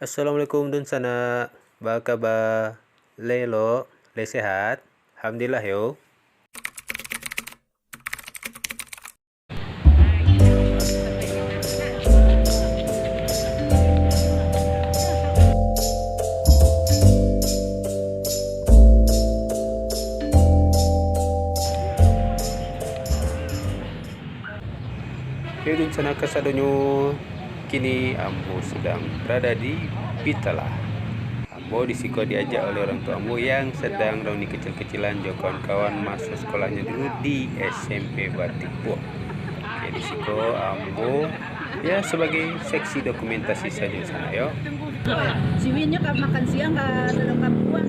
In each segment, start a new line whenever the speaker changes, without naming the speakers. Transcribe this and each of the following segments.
Assalamualaikum dun sana. Ba kabar? Lelo, le sehat? Alhamdulillah yo. Oke, dun sana kasadonyo. Kini Ambo sedang berada di Pitala. Ambo disiko diajak oleh orang tua Ambo yang sedang rauni kecil-kecilan jo kawan-kawan masuk sekolahnya dulu di SMP Batipuh. Oke, disiko Ambo ya sebagai seksi dokumentasi saja sana yo.
Si Winnya makan siang ke dalam kampung.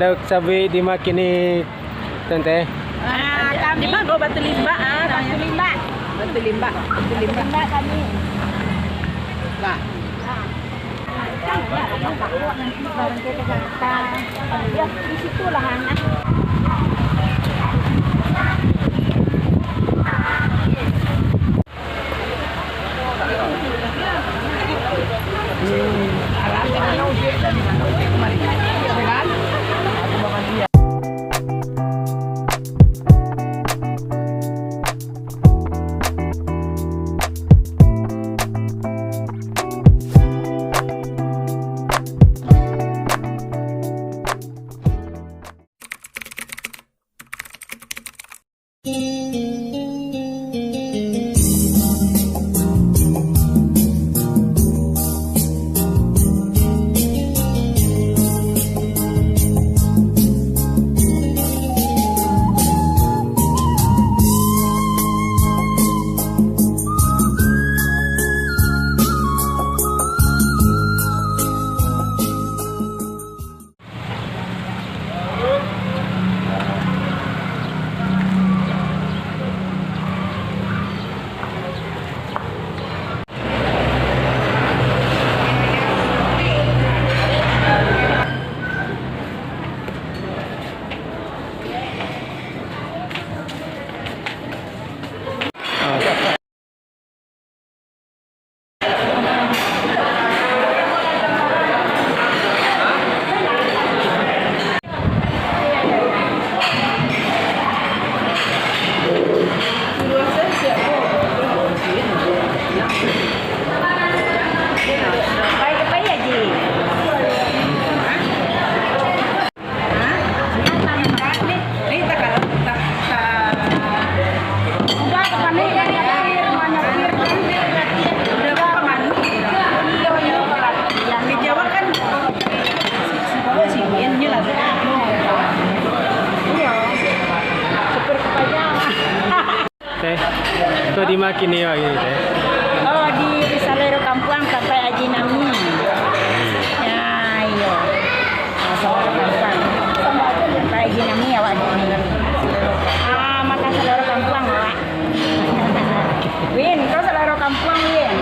Ada cabai dimakan nih tante.
Kami go batu limba, batu limba kami. Nah. Nanti barang kita Jakarta. Ya, di situ lah anak.
Itu dimakan nih ya ini teh.
Oh, di Salero Kampuang sampai Aji Nami. Ya, iyo. Salero Kampuang. Sampai Aji Nami ya, Wak. Makan Salero Kampuang, Wak. Win, kau Salero Kampuang, Win.